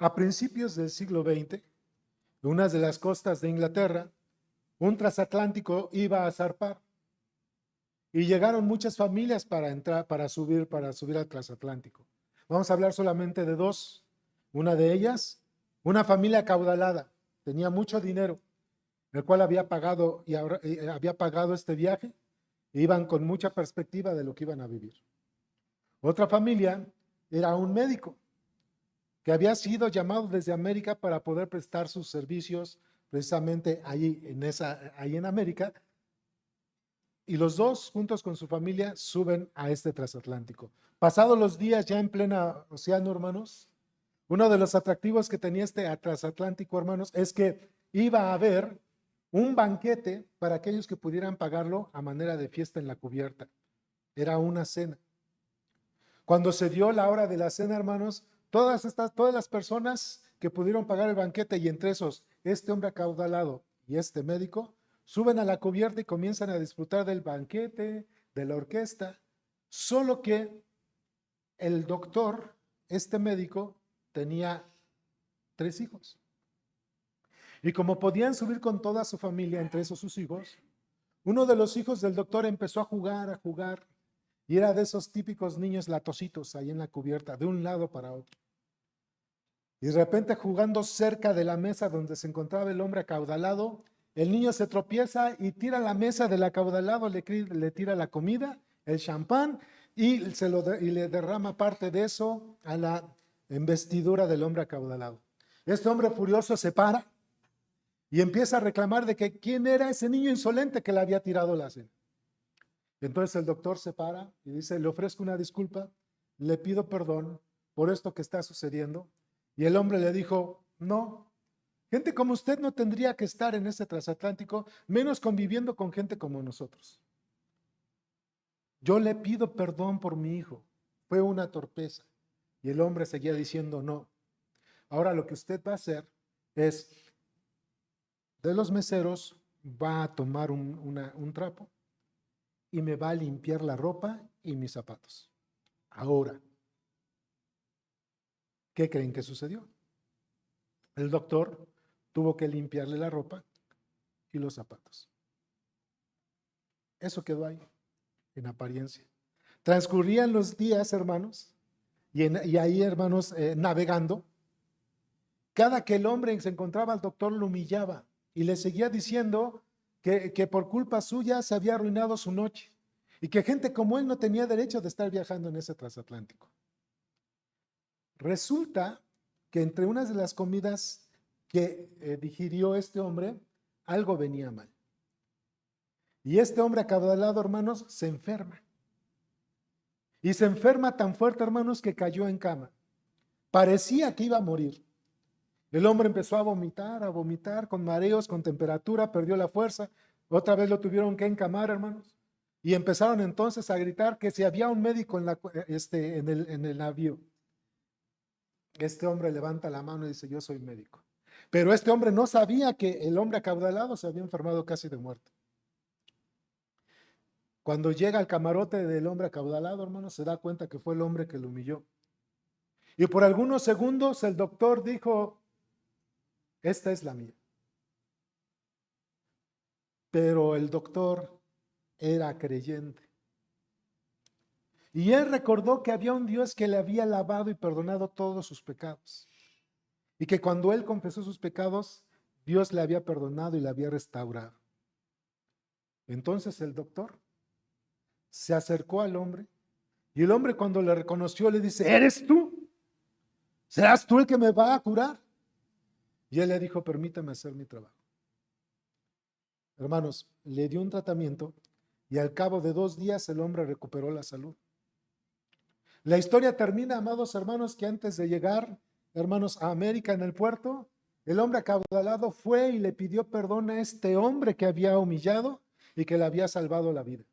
A principios del siglo XX, en una de las costas de Inglaterra, un transatlántico iba a zarpar y llegaron muchas familias para subir al transatlántico. Vamos a hablar solamente de dos. Una de ellas, una familia acaudalada, tenía mucho dinero, el cual había pagado había pagado este viaje e iban con mucha perspectiva de lo que iban a vivir. Otra familia era un médico que había sido llamado desde América para poder prestar sus servicios precisamente allí en América, y los dos juntos con su familia suben a este transatlántico. Pasados los días ya en plena océano, hermanos, uno de los atractivos que tenía este transatlántico, hermanos, es que iba a haber un banquete para aquellos que pudieran pagarlo a manera de fiesta en la cubierta. Era una cena. Cuando se dio la hora de la cena, hermanos, todas las personas que pudieron pagar el banquete, y entre esos este hombre acaudalado y este médico, suben a la cubierta y comienzan a disfrutar del banquete, de la orquesta. Solo que el doctor, este médico, tenía 3 hijos. Y como podían subir con toda su familia, entre esos sus hijos, uno de los hijos del doctor empezó a jugar, y era de esos típicos niños latositos ahí en la cubierta, de un lado para otro. Y de repente, jugando cerca de la mesa donde se encontraba el hombre acaudalado, el niño se tropieza y tira la mesa del acaudalado, le tira la comida, el champán, y le derrama parte de eso a la investidura del hombre acaudalado. Este hombre furioso se para y empieza a reclamar de que quién era ese niño insolente que le había tirado la cena. Entonces el doctor se para y dice: le ofrezco una disculpa, le pido perdón por esto que está sucediendo. Y el hombre le dijo: no, gente como usted no tendría que estar en este transatlántico, menos conviviendo con gente como nosotros. Yo le pido perdón por mi hijo, fue una torpeza. Y el hombre seguía diciendo: no. Ahora lo que usted va a hacer es, de los meseros, va a tomar un trapo y me va a limpiar la ropa y mis zapatos. Ahora, ¿qué creen que sucedió? El doctor tuvo que limpiarle la ropa y los zapatos. Eso quedó ahí, en apariencia. Transcurrían los días, hermanos, y ahí, hermanos, navegando. Cada que el hombre se encontraba al doctor, lo humillaba y le seguía diciendo que por culpa suya se había arruinado su noche y que gente como él no tenía derecho de estar viajando en ese transatlántico. Resulta que entre unas de las comidas que digirió este hombre, algo venía mal. Y este hombre acaudalado, hermanos, se enferma. Y se enferma tan fuerte, hermanos, que cayó en cama. Parecía que iba a morir. El hombre empezó a vomitar con mareos, con temperatura, perdió la fuerza. Otra vez lo tuvieron que encamar, hermanos. Y empezaron entonces a gritar que si había un médico en el navío. Este hombre levanta la mano y dice: yo soy médico. Pero este hombre no sabía que el hombre acaudalado se había enfermado casi de muerte. Cuando llega al camarote del hombre acaudalado, hermanos, se da cuenta que fue el hombre que lo humilló. Y por algunos segundos el doctor dijo: esta es la mía. Pero el doctor era creyente. Y él recordó que había un Dios que le había lavado y perdonado todos sus pecados. Y que cuando él confesó sus pecados, Dios le había perdonado y le había restaurado. Entonces el doctor se acercó al hombre, y el hombre, cuando le reconoció, le dice: ¿eres tú? ¿Serás tú el que me va a curar? Y él le dijo: permítame hacer mi trabajo. Hermanos, le dio un tratamiento y al cabo de 2 días el hombre recuperó la salud. La historia termina, amados hermanos, que antes de llegar, hermanos, a América, en el puerto, el hombre acaudalado fue y le pidió perdón a este hombre que había humillado y que le había salvado la vida.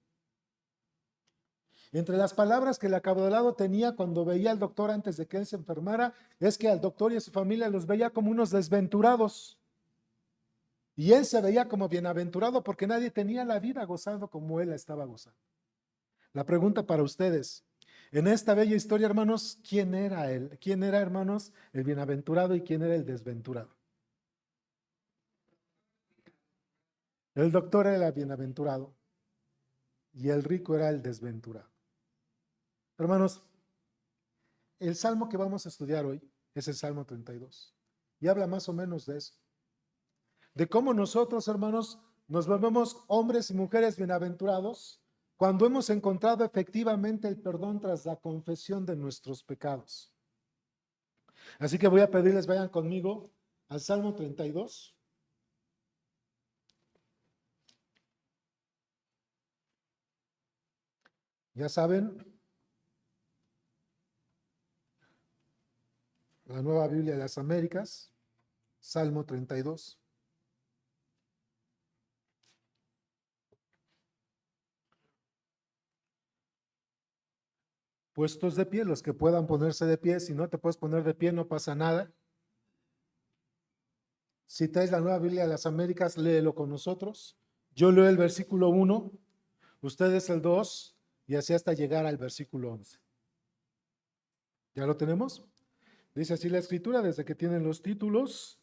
Entre las palabras que el acaudalado tenía cuando veía al doctor antes de que él se enfermara, es que al doctor y a su familia los veía como unos desventurados. Y él se veía como bienaventurado porque nadie tenía la vida gozando como él la estaba gozando. La pregunta para ustedes: En esta bella historia, hermanos, ¿quién era él? ¿Quién era, hermanos, el bienaventurado y quién era el desventurado? El doctor era el bienaventurado y el rico era el desventurado. Hermanos, el salmo que vamos a estudiar hoy es el Salmo 32 y habla más o menos de eso. De cómo nosotros, hermanos, nos volvemos hombres y mujeres bienaventurados cuando hemos encontrado efectivamente el perdón tras la confesión de nuestros pecados. Así que voy a pedirles, vayan conmigo al Salmo 32. Ya saben, la Nueva Biblia de las Américas, Salmo 32. Puestos de pie, los que puedan ponerse de pie, si no te puedes poner de pie, no pasa nada. Si traes la Nueva Biblia de las Américas, léelo con nosotros. Yo leo el versículo 1, ustedes el 2, y así hasta llegar al versículo 11. ¿Ya lo tenemos? Dice así la Escritura, desde que tienen los títulos.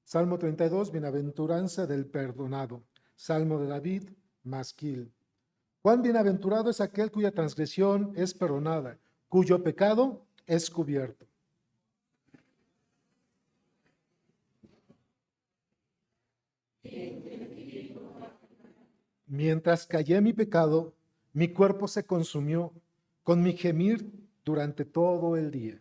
Salmo 32, bienaventuranza del perdonado. Salmo de David, masquil. Cuán bienaventurado es aquel cuya transgresión es perdonada, cuyo pecado es cubierto. Mientras callé mi pecado, mi cuerpo se consumió con mi gemir durante todo el día.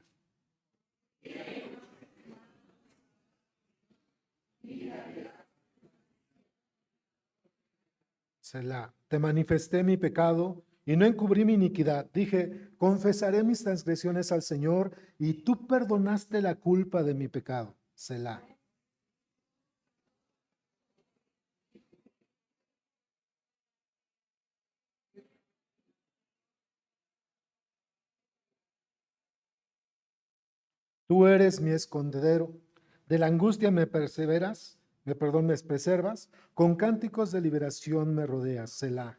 Selah. Te manifesté mi pecado y no encubrí mi iniquidad. Dije, confesaré mis transgresiones al Señor y tú perdonaste la culpa de mi pecado. Selah. Tú eres mi escondedero. De la angustia me perseveras, me preservas. Con cánticos de liberación me rodeas. Selah.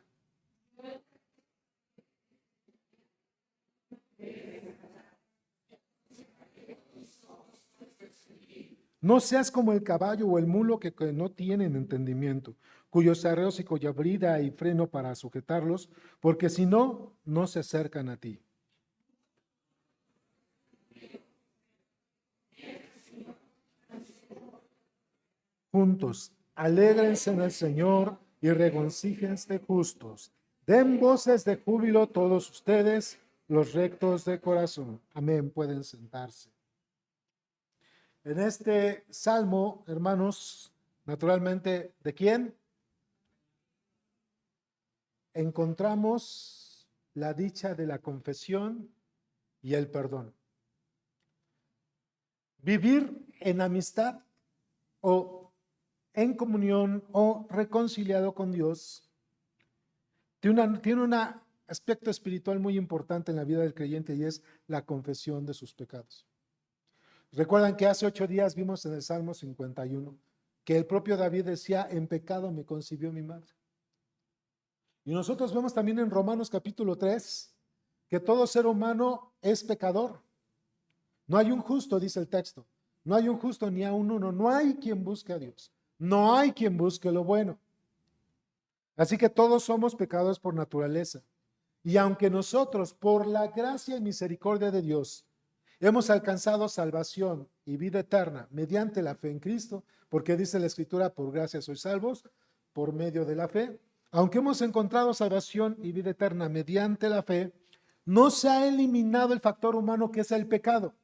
No seas como el caballo o el mulo que no tienen entendimiento, cuyos arreos y cuya brida y freno para sujetarlos, porque si no, no se acercan a ti. Juntos, alégrense en el Señor y regocíjense justos. Den voces de júbilo todos ustedes, los rectos de corazón. Amén. Pueden sentarse. En este salmo, hermanos, naturalmente, ¿de quién? Encontramos la dicha de la confesión y el perdón. Vivir en amistad o en comunión o reconciliado con Dios tiene un aspecto espiritual muy importante en la vida del creyente y es la confesión de sus pecados. Recuerdan que hace 8 días vimos en el Salmo 51 que el propio David decía, en pecado me concibió mi madre. Y nosotros vemos también en Romanos capítulo 3 que todo ser humano es pecador. No hay un justo, dice el texto. No hay un justo ni a un uno. No hay quien busque a Dios. No hay quien busque lo bueno. Así que todos somos pecadores por naturaleza. Y aunque nosotros, por la gracia y misericordia de Dios, hemos alcanzado salvación y vida eterna mediante la fe en Cristo, porque dice la Escritura, por gracia sois salvos, por medio de la fe. Aunque hemos encontrado salvación y vida eterna mediante la fe, no se ha eliminado el factor humano que es el pecado.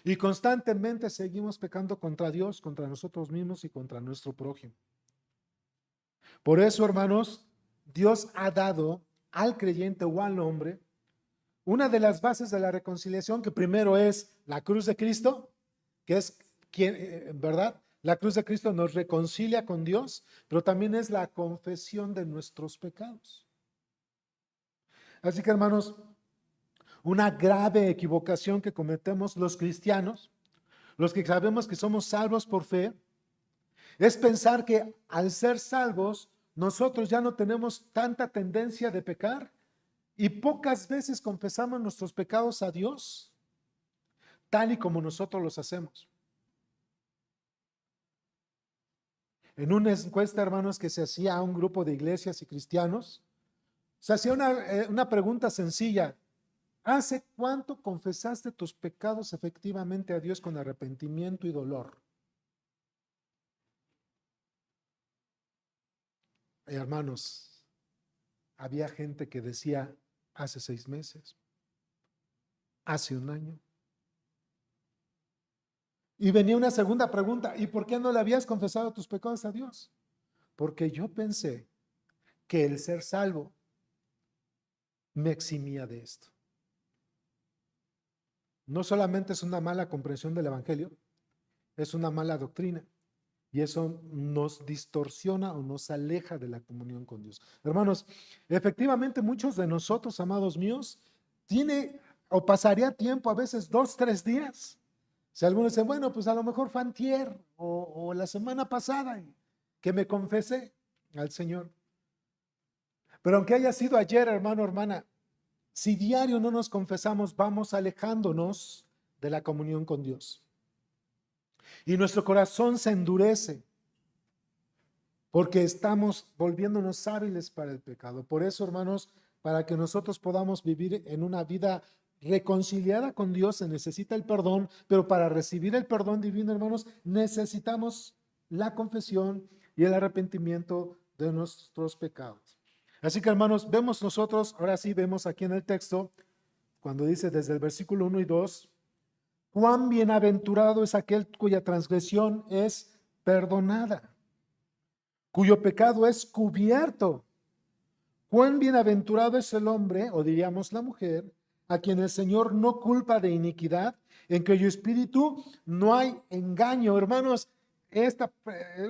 Y constantemente seguimos pecando contra Dios, contra nosotros mismos y contra nuestro prójimo. Por eso, hermanos, Dios ha dado al creyente o al hombre una de las bases de la reconciliación, que primero es la cruz de Cristo, que es quien, ¿verdad? La cruz de Cristo nos reconcilia con Dios, pero también es la confesión de nuestros pecados. Así que, hermanos, una grave equivocación que cometemos los cristianos, los que sabemos que somos salvos por fe, es pensar que al ser salvos, nosotros ya no tenemos tanta tendencia de pecar Y pocas veces confesamos nuestros pecados a Dios, tal y como nosotros los hacemos. En una encuesta, hermanos, que se hacía a un grupo de iglesias y cristianos, se hacía una pregunta sencilla. ¿Hace cuánto confesaste tus pecados efectivamente a Dios con arrepentimiento y dolor? Hermanos, había gente que decía hace 6 meses, hace un año. Y venía una segunda pregunta, ¿y por qué no le habías confesado tus pecados a Dios? Porque yo pensé que el ser salvo me eximía de esto. No solamente es una mala comprensión del Evangelio, es una mala doctrina. Y eso nos distorsiona o nos aleja de la comunión con Dios. Hermanos, efectivamente muchos de nosotros, amados míos, tiene o pasaría tiempo, a veces 2, 3 días. Si algunos dicen, bueno, pues a lo mejor fue antier o la semana pasada que me confesé al Señor. Pero aunque haya sido ayer, hermano, hermana, si diario no nos confesamos, vamos alejándonos de la comunión con Dios. Y nuestro corazón se endurece porque estamos volviéndonos hábiles para el pecado. Por eso, hermanos, para que nosotros podamos vivir en una vida reconciliada con Dios, se necesita el perdón, pero para recibir el perdón divino, hermanos, necesitamos la confesión y el arrepentimiento de nuestros pecados. Así que, hermanos, vemos nosotros, ahora sí vemos aquí en el texto, cuando dice desde el versículo 1 y 2, cuán bienaventurado es aquel cuya transgresión es perdonada, cuyo pecado es cubierto. Cuán bienaventurado es el hombre, o diríamos la mujer, a quien el Señor no culpa de iniquidad, en cuyo espíritu no hay engaño. Hermanos, esta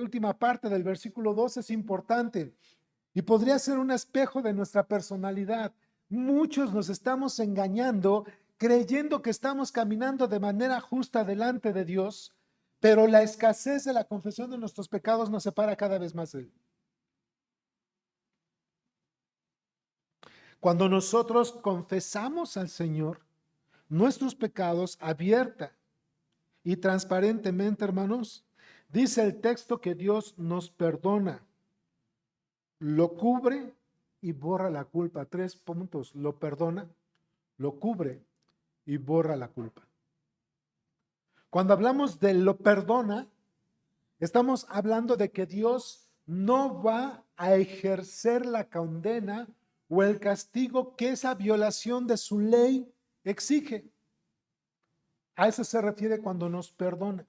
última parte del versículo 2 es importante y podría ser un espejo de nuestra personalidad. Muchos nos estamos engañando creyendo que estamos caminando de manera justa delante de Dios, pero la escasez de la confesión de nuestros pecados nos separa cada vez más de Él. Cuando nosotros confesamos al Señor nuestros pecados abierta y transparentemente, hermanos, dice el texto que Dios nos perdona, lo cubre y borra la culpa. 3 puntos: lo perdona, lo cubre y borra la culpa. Cuando hablamos de lo perdona, estamos hablando de que Dios no va a ejercer la condena o el castigo que esa violación de su ley exige. A eso se refiere cuando nos perdona.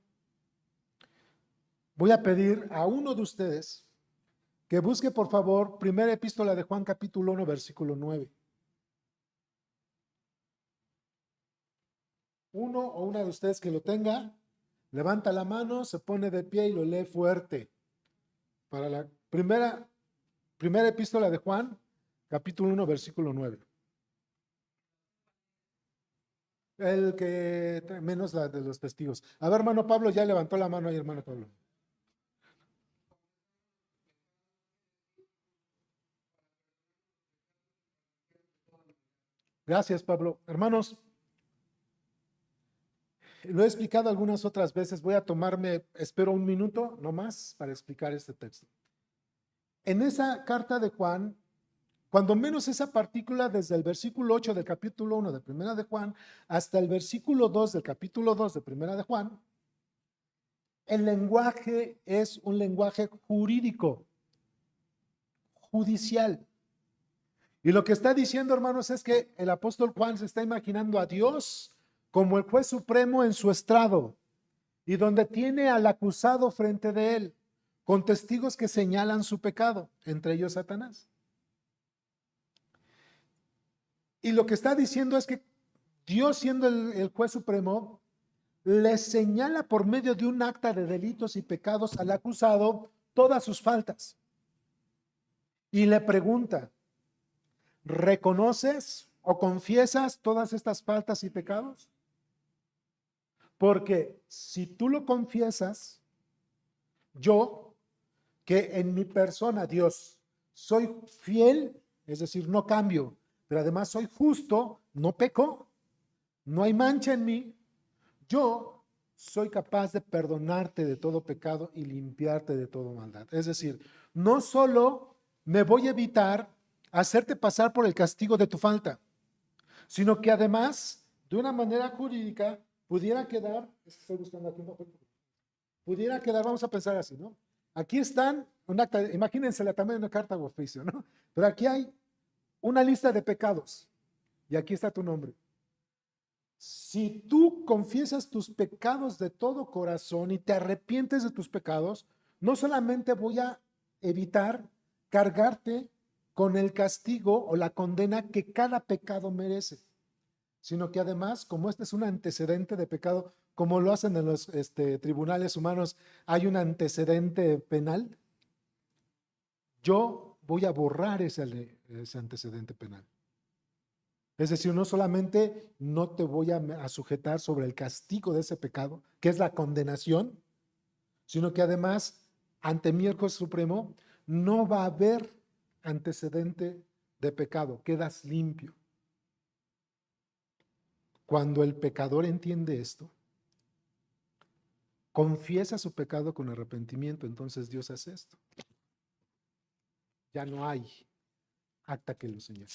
Voy a pedir a uno de ustedes que busque, por favor, primera epístola de Juan, capítulo 1, versículo 9. Uno o una de ustedes que lo tenga, levanta la mano, se pone de pie y lo lee fuerte. Para la primera epístola de Juan, capítulo 1, versículo 9. El que menos la de los testigos. A ver, hermano Pablo, ya levantó la mano ahí, hermano Pablo. Gracias, Pablo. Hermanos, lo he explicado algunas otras veces. Voy a tomarme, espero, un minuto, no más, para explicar este texto. En esa carta de Juan, cuando menos esa partícula, desde el versículo 8 del capítulo 1 de Primera de Juan hasta el versículo 2 del capítulo 2 de Primera de Juan, el lenguaje es un lenguaje jurídico, judicial. Y lo que está diciendo, hermanos, es que el apóstol Juan se está imaginando a Dios como el juez supremo en su estrado y donde tiene al acusado frente de él, con testigos que señalan su pecado, entre ellos Satanás. Y lo que está diciendo es que Dios, siendo el juez supremo, le señala por medio de un acta de delitos y pecados al acusado todas sus faltas. Y le pregunta, ¿reconoces o confiesas todas estas faltas y pecados? Porque si tú lo confiesas, yo, que en mi persona, Dios, soy fiel, es decir, no cambio, pero además soy justo, no peco, no hay mancha en mí. Yo soy capaz de perdonarte de todo pecado y limpiarte de toda maldad. Es decir, no solo me voy a evitar hacerte pasar por el castigo de tu falta, sino que además, de una manera jurídica, pudiera quedar, es que estoy buscando aquí un papel, pudiera quedar, vamos a pensar así, ¿no? Aquí están, un acta, imagínense la tamaño de una carta de oficio, ¿no? Pero aquí hay una lista de pecados y aquí está tu nombre. Si tú confiesas tus pecados de todo corazón y te arrepientes de tus pecados, no solamente voy a evitar cargarte con el castigo o la condena que cada pecado merece, sino que además, como este es un antecedente de pecado, como lo hacen en los tribunales humanos, hay un antecedente penal, yo voy a borrar ese antecedente penal. Es decir, no solamente no te voy a sujetar sobre el castigo de ese pecado, que es la condenación, sino que además, ante mi juez supremo, no va a haber antecedente de pecado, quedas limpio. Cuando el pecador entiende esto, confiesa su pecado con arrepentimiento, entonces Dios hace esto. Ya no hay acta que lo señale.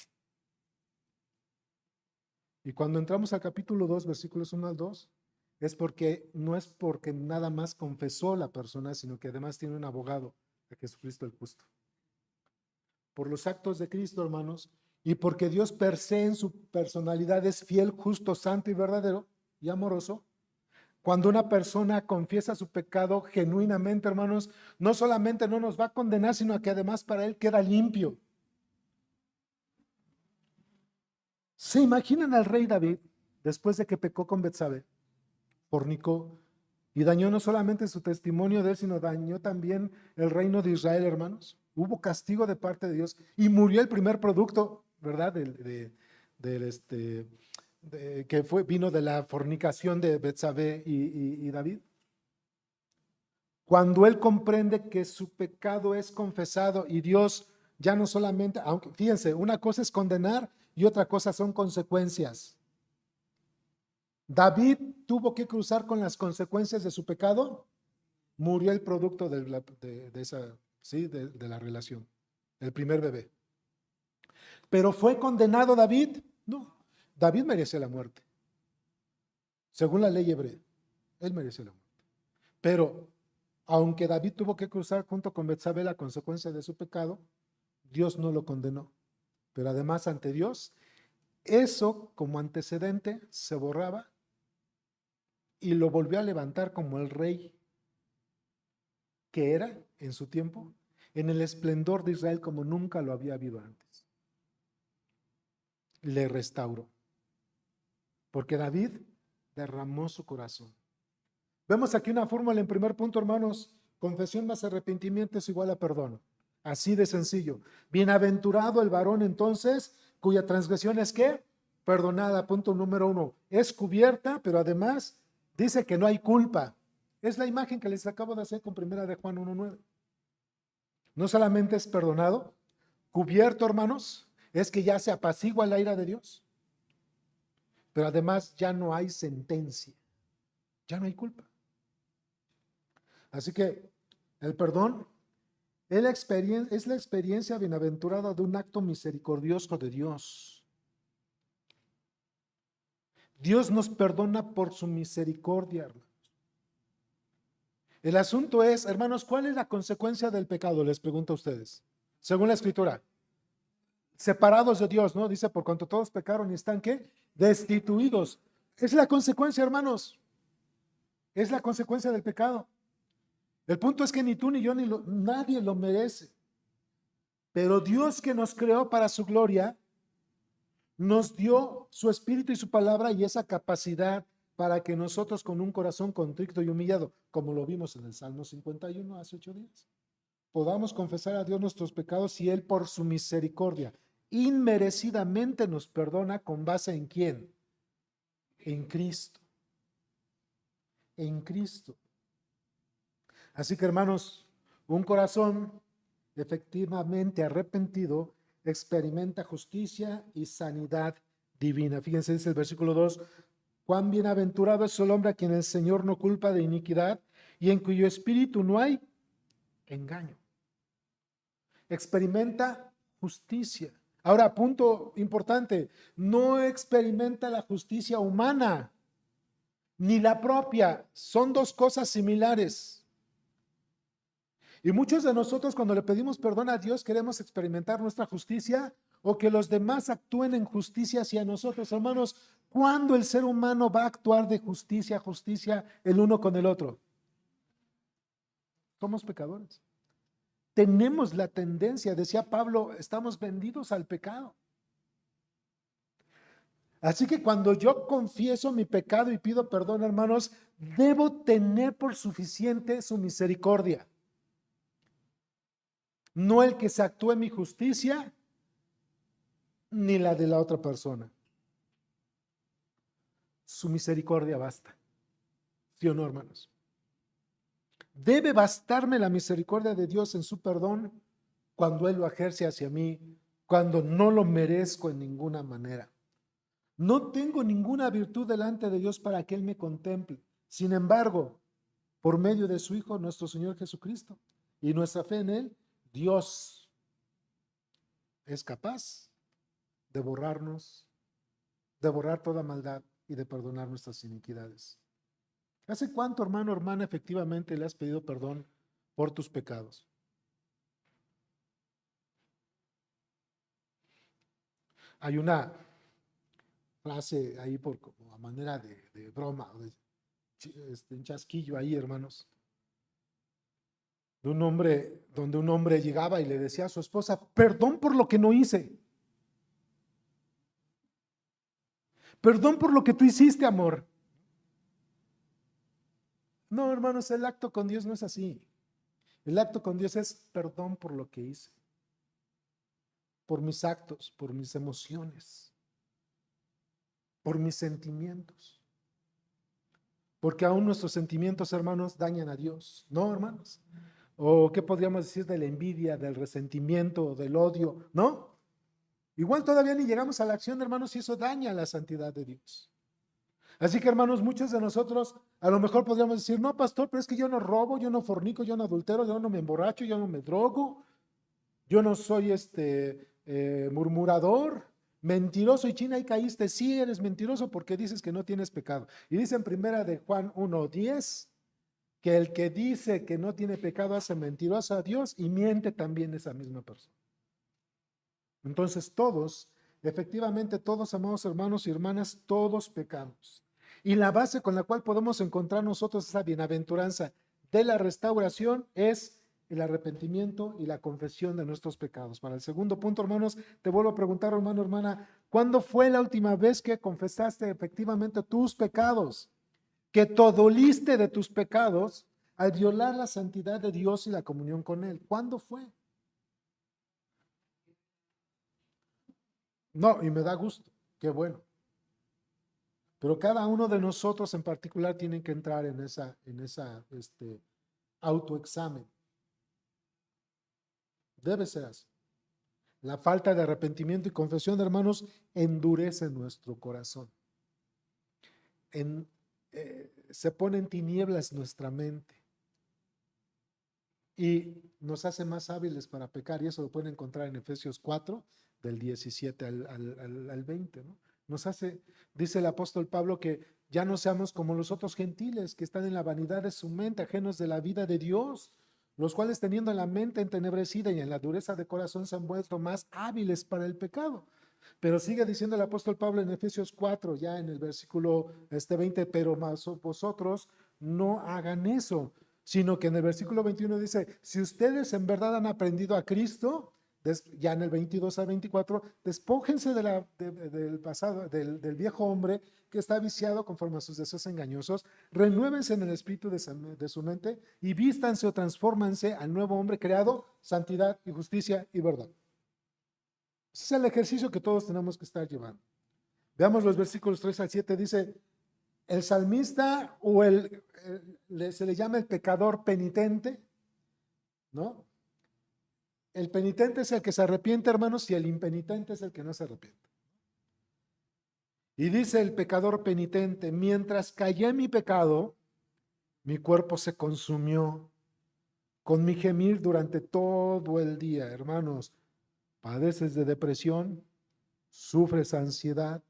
Y cuando entramos al capítulo 2, versículos 1 al 2, no es porque nada más confesó la persona, sino que además tiene un abogado, de Jesucristo el justo. Por los actos de Cristo, hermanos, y porque Dios per se en su personalidad es fiel, justo, santo y verdadero y amoroso, cuando una persona confiesa su pecado genuinamente, hermanos, no solamente no nos va a condenar, sino que además para él queda limpio. ¿Se imaginan al rey David después de que pecó con Betsabé, fornicó y dañó no solamente su testimonio de él, sino dañó también el reino de Israel, hermanos? Hubo castigo de parte de Dios y murió el primer producto, ¿verdad? Vino de la fornicación de Betsabé y David. Cuando él comprende que su pecado es confesado y Dios ya no solamente, aunque fíjense, una cosa es condenar y otra cosa son consecuencias. David tuvo que cruzar con las consecuencias de su pecado, murió el producto de la relación, el primer bebé. Pero ¿fue condenado David? No, David merece la muerte. Según la ley hebrea, él merece la muerte. Pero aunque David tuvo que cruzar junto con Betsabé la consecuencia de su pecado, Dios no lo condenó. Pero además ante Dios, eso como antecedente se borraba y lo volvió a levantar como el rey que era en su tiempo, en el esplendor de Israel como nunca lo había habido antes. Le restauró. Porque David derramó su corazón. Vemos aquí una fórmula en primer punto, hermanos. Confesión más arrepentimiento es igual a perdón. Así de sencillo. Bienaventurado el varón entonces, cuya transgresión es ¿qué? Perdonada. Punto número 1. Es cubierta, pero además dice que no hay culpa. Es la imagen que les acabo de hacer con primera de Juan 1:9. No solamente es perdonado, cubierto, hermanos, es que ya se apacigua la ira de Dios. Pero además ya no hay sentencia. Ya no hay culpa. Así que el perdón es la experiencia bienaventurada de un acto misericordioso de Dios. Dios nos perdona por su misericordia, hermanos. El asunto es, hermanos, ¿cuál es la consecuencia del pecado? Les pregunto a ustedes. Según la Escritura, separados de Dios, ¿no? Dice, por cuanto todos pecaron y están, ¿qué? Destituidos. Es la consecuencia, hermanos. Es la consecuencia del pecado. El punto es que ni tú ni yo, nadie lo merece. Pero Dios, que nos creó para su gloria, nos dio su espíritu y su palabra y esa capacidad para que nosotros con un corazón contrito y humillado, como lo vimos en el Salmo 51 hace 8 días, podamos confesar a Dios nuestros pecados y Él por su misericordia inmerecidamente nos perdona. ¿Con base en quién? En Cristo. En Cristo. Así que, hermanos, un corazón efectivamente arrepentido experimenta justicia y sanidad divina. Fíjense, dice el versículo 2, cuán bienaventurado es el hombre a quien el Señor no culpa de iniquidad y en cuyo espíritu no hay engaño. Experimenta justicia. Ahora, punto importante, no experimenta la justicia humana, ni la propia. Son dos cosas similares. Y muchos de nosotros cuando le pedimos perdón a Dios queremos experimentar nuestra justicia o que los demás actúen en justicia hacia nosotros. Hermanos, ¿cuándo el ser humano va a actuar de justicia a justicia el uno con el otro? Somos pecadores. Tenemos la tendencia, decía Pablo, estamos vendidos al pecado. Así que cuando yo confieso mi pecado y pido perdón, hermanos, debo tener por suficiente su misericordia. No el que se actúe en mi justicia, ni la de la otra persona. Su misericordia basta. ¿Sí o no, hermanos? Debe bastarme la misericordia de Dios en su perdón cuando Él lo ejerce hacia mí, cuando no lo merezco en ninguna manera. No tengo ninguna virtud delante de Dios para que Él me contemple. Sin embargo, por medio de su Hijo, nuestro Señor Jesucristo, y nuestra fe en Él, Dios es capaz de borrarnos, de borrar toda maldad y de perdonar nuestras iniquidades. ¿Hace cuánto, hermano, hermana, efectivamente le has pedido perdón por tus pecados? Hay una frase ahí por como a manera de broma, un chasquillo ahí, hermanos, de un hombre, donde un hombre llegaba y le decía a su esposa, perdón por lo que no hice. Perdón por lo que tú hiciste, amor. No, hermanos, el acto con Dios no es así. El acto con Dios es perdón por lo que hice, por mis actos, por mis emociones, por mis sentimientos. Porque aún nuestros sentimientos, hermanos, dañan a Dios, ¿no, hermanos? ¿O qué podríamos decir de la envidia, del resentimiento, del odio? ¿No? Igual todavía ni llegamos a la acción, hermanos, y eso daña la santidad de Dios. Así que, hermanos, muchos de nosotros a lo mejor podríamos decir, no, pastor, pero es que yo no robo, yo no fornico, yo no adultero, yo no me emborracho, yo no me drogo, yo no soy murmurador, mentiroso y china, ahí caíste. Sí, eres mentiroso porque dices que no tienes pecado. Y dice en primera de Juan 1:10 que el que dice que no tiene pecado hace mentiroso a Dios y miente también esa misma persona. Entonces todos, efectivamente todos, amados hermanos y hermanas, todos pecamos. Y la base con la cual podemos encontrar nosotros esa bienaventuranza de la restauración es el arrepentimiento y la confesión de nuestros pecados. Para el segundo punto, hermanos, te vuelvo a preguntar, hermano, hermana, ¿cuándo fue la última vez que confesaste efectivamente tus pecados? Que te doliste de tus pecados al violar la santidad de Dios y la comunión con Él. ¿Cuándo fue? No, y me da gusto, qué bueno. Pero cada uno de nosotros en particular tiene que entrar en esa autoexamen. Debe ser así. La falta de arrepentimiento y confesión, hermanos, endurece nuestro corazón. Se pone en tinieblas nuestra mente y nos hace más hábiles para pecar. Y eso lo pueden encontrar en Efesios 4, del 17 al 20, ¿no? Nos hace, dice el apóstol Pablo, que ya no seamos como los otros gentiles que están en la vanidad de su mente, ajenos de la vida de Dios, los cuales teniendo la mente entenebrecida y en la dureza de corazón se han vuelto más hábiles para el pecado. Pero sigue diciendo el apóstol Pablo en Efesios 4, ya en el versículo 20, pero más vosotros no hagan eso, sino que en el versículo 21 dice, si ustedes en verdad han aprendido a Cristo, ya en el 22 al 24, despójense del pasado, del viejo hombre que está viciado conforme a sus deseos engañosos, renuévense en el espíritu de su mente y vístanse o transfórmanse al nuevo hombre creado, santidad y justicia y verdad. Ese es el ejercicio que todos tenemos que estar llevando. Veamos los versículos 3 al 7, dice, el salmista o se le llama el pecador penitente, ¿no? El penitente es el que se arrepiente, hermanos, y el impenitente es el que no se arrepiente. Y dice el pecador penitente: mientras callé mi pecado, mi cuerpo se consumió con mi gemir durante todo el día. Hermanos, padeces de depresión, sufres ansiedad,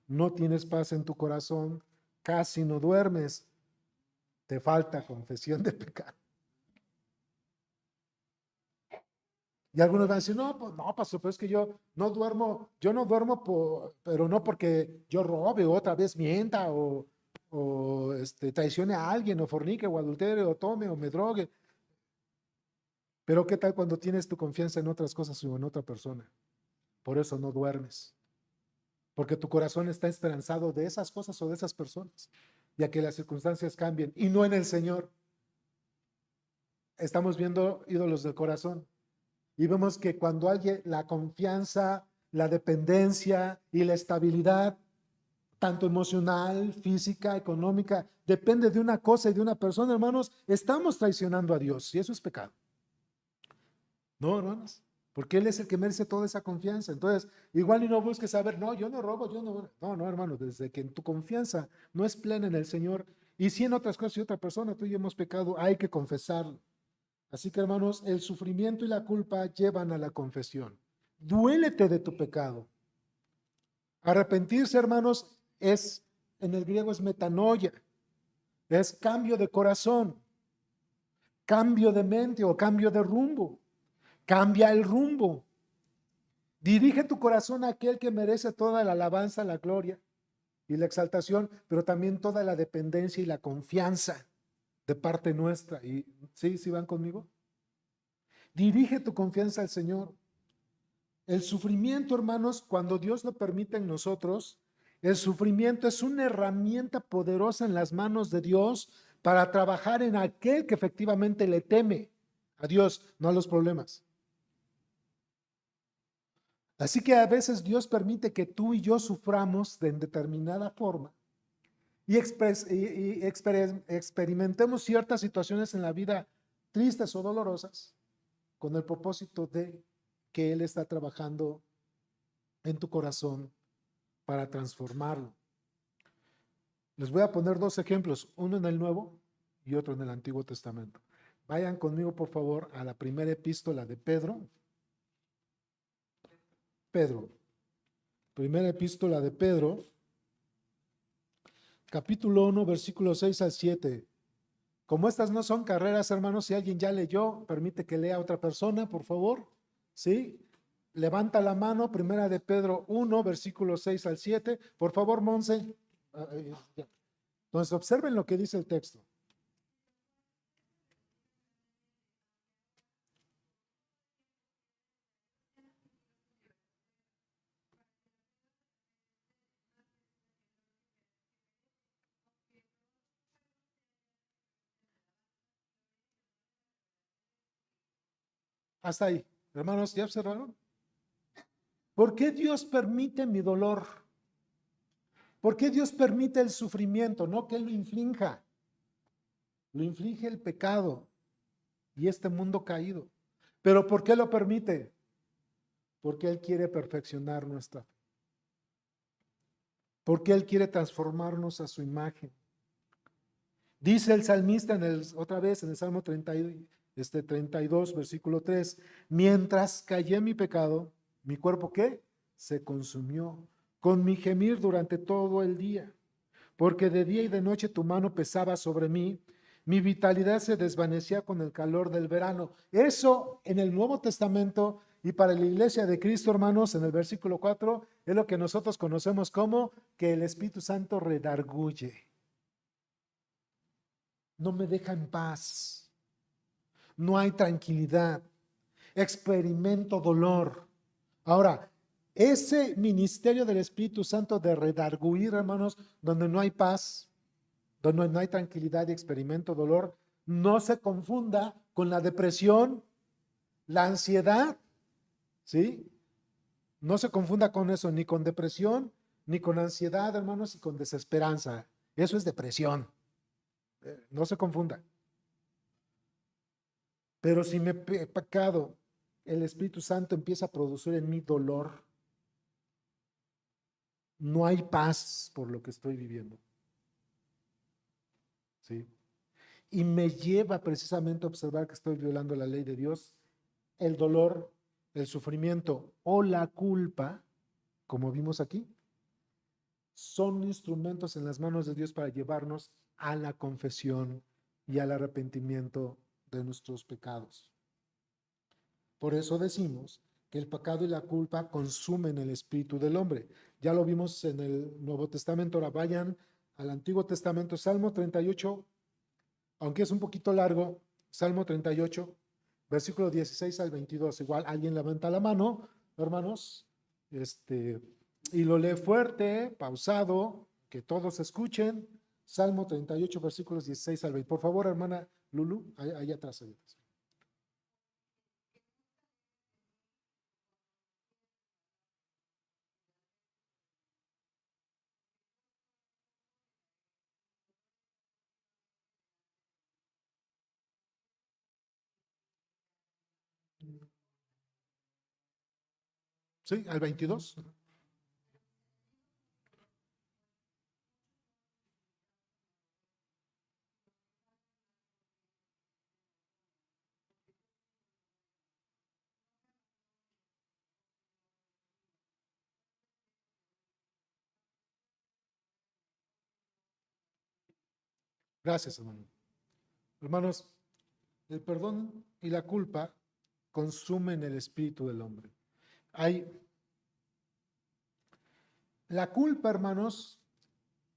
no tienes paz en tu corazón, casi no duermes, te falta confesión de pecado. Y algunos van a decir: no, pues no, pastor, pero es que yo no duermo pero no porque yo robe o otra vez mienta o traicione a alguien o fornique o adultere o tome o me drogue. Pero ¿qué tal cuando tienes tu confianza en otras cosas o en otra persona? Por eso no duermes, porque tu corazón está esperanzado de esas cosas o de esas personas, ya que las circunstancias cambien y no en el Señor. Estamos viendo ídolos del corazón. Y vemos que cuando hay la confianza, la dependencia y la estabilidad, tanto emocional, física, económica, depende de una cosa y de una persona, hermanos, estamos traicionando a Dios y eso es pecado. No, hermanos, porque Él es el que merece toda esa confianza. Entonces, igual y no busques saber: no, yo no robo, yo no. No, no, hermano, desde que tu confianza no es plena en el Señor y si en otras cosas y otra persona, tú y yo hemos pecado, hay que confesarlo. Así que, hermanos, el sufrimiento y la culpa llevan a la confesión. Duélete de tu pecado. Arrepentirse, hermanos, en el griego es metanoia, es cambio de corazón, cambio de mente o cambio de rumbo. Cambia el rumbo. Dirige tu corazón a aquel que merece toda la alabanza, la gloria y la exaltación, pero también toda la dependencia y la confianza de parte nuestra. Y sí van conmigo. Dirige tu confianza al Señor. El sufrimiento, hermanos, cuando Dios lo permite en nosotros, el sufrimiento es una herramienta poderosa en las manos de Dios para trabajar en aquel que efectivamente le teme a Dios, no a los problemas. Así que a veces Dios permite que tú y yo suframos de determinada forma y experimentemos ciertas situaciones en la vida tristes o dolorosas con el propósito de que Él está trabajando en tu corazón para transformarlo. Les voy a poner dos ejemplos, uno en el Nuevo y otro en el Antiguo Testamento. Vayan conmigo, por favor, a la primera epístola de Pedro. Primera epístola de Pedro, capítulo 1, versículos 6 al 7. Como estas no son carreras, hermanos, si alguien ya leyó, permite que lea a otra persona, por favor. ¿Sí? Levanta la mano, primera de Pedro 1, versículos 6 al 7. Por favor, Monse. Entonces, observen lo que dice el texto. Hasta ahí. Hermanos, ¿ya observaron? ¿Por qué Dios permite mi dolor? ¿Por qué Dios permite el sufrimiento? No que Él lo inflinja. Lo inflige el pecado y este mundo caído. ¿Pero por qué lo permite? Porque Él quiere perfeccionar nuestra fe. Porque Él quiere transformarnos a su imagen. Dice el salmista otra vez en el Salmo 32, versículo 3, mientras callé mi pecado, mi cuerpo ¿qué? Se consumió con mi gemir durante todo el día, porque de día y de noche tu mano pesaba sobre mí, mi vitalidad se desvanecía con el calor del verano. Eso en el Nuevo Testamento y para la iglesia de Cristo, hermanos, en el versículo 4, es lo que nosotros conocemos como que el Espíritu Santo redarguye. No me deja en paz, no hay tranquilidad, experimento dolor. Ahora, ese ministerio del Espíritu Santo de redarguir, hermanos, donde no hay paz, donde no hay tranquilidad y experimento dolor, no se confunda con la depresión, la ansiedad, ¿sí? No se confunda con eso, ni con depresión, ni con ansiedad, hermanos, y con desesperanza. Eso es depresión. No se confunda. Pero si mi pecado el Espíritu Santo empieza a producir en mí dolor. No hay paz por lo que estoy viviendo. ¿Sí? Y me lleva precisamente a observar que estoy violando la ley de Dios. El dolor, el sufrimiento o la culpa, como vimos aquí, son instrumentos en las manos de Dios para llevarnos a la confesión y al arrepentimiento de nuestros pecados. Por eso decimos que el pecado y la culpa consumen el espíritu del hombre. Ya lo vimos en el Nuevo Testamento. Ahora vayan al Antiguo Testamento, Salmo 38, aunque es un poquito largo, Salmo 38, versículo 16 al 22. Igual alguien levanta la mano, hermanos, y lo lee fuerte, pausado, que todos escuchen. Salmo 38, versículos 16 al 20. Por favor, hermana Lulu, ahí atrás. Ahí atrás. Sí, al 22. Gracias, hermano. Hermanos, el perdón y la culpa consumen el espíritu del hombre. Hay la culpa, hermanos,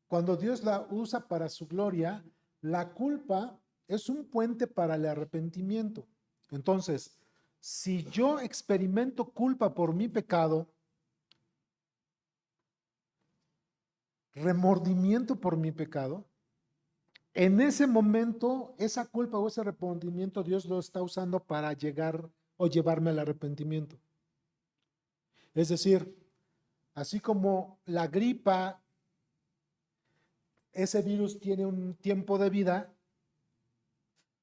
cuando Dios la usa para su gloria, la culpa es un puente para el arrepentimiento. Entonces, si yo experimento culpa por mi pecado, remordimiento por mi pecado, en ese momento, esa culpa o ese arrepentimiento, Dios lo está usando para llegar o llevarme al arrepentimiento. Es decir, así como la gripa, ese virus tiene un tiempo de vida,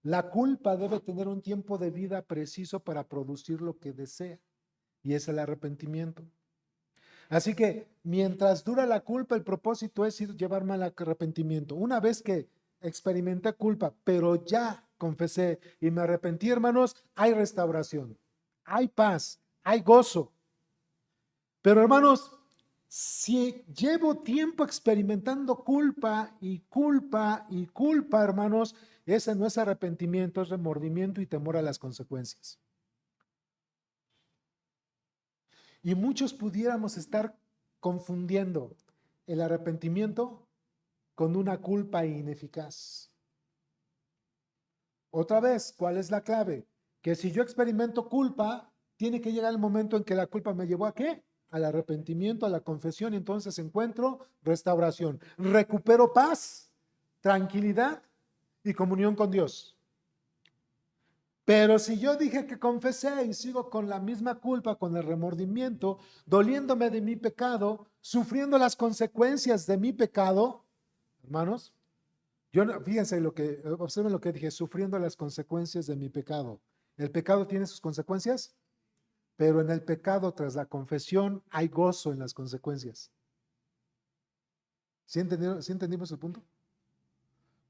la culpa debe tener un tiempo de vida preciso para producir lo que desea, y es el arrepentimiento. Así que mientras dura la culpa, el propósito es llevarme al arrepentimiento. Una vez que experimenté culpa, pero ya confesé y me arrepentí, hermanos, hay restauración, hay paz, hay gozo. Pero hermanos, si llevo tiempo experimentando culpa y culpa y culpa, hermanos, ese no es arrepentimiento, es remordimiento y temor a las consecuencias. Y muchos pudiéramos estar confundiendo el arrepentimiento con una culpa ineficaz. Otra vez, ¿cuál es la clave? Que si yo experimento culpa, tiene que llegar el momento en que la culpa me llevó ¿a qué? Al arrepentimiento, a la confesión, y entonces encuentro restauración. Recupero paz, tranquilidad y comunión con Dios. Pero si yo dije que confesé y sigo con la misma culpa, con el remordimiento, doliéndome de mi pecado, sufriendo las consecuencias de mi pecado, hermanos, fíjense observen lo que dije, sufriendo las consecuencias de mi pecado. El pecado tiene sus consecuencias, pero en el pecado tras la confesión hay gozo en las consecuencias. ¿Sí entendimos el punto?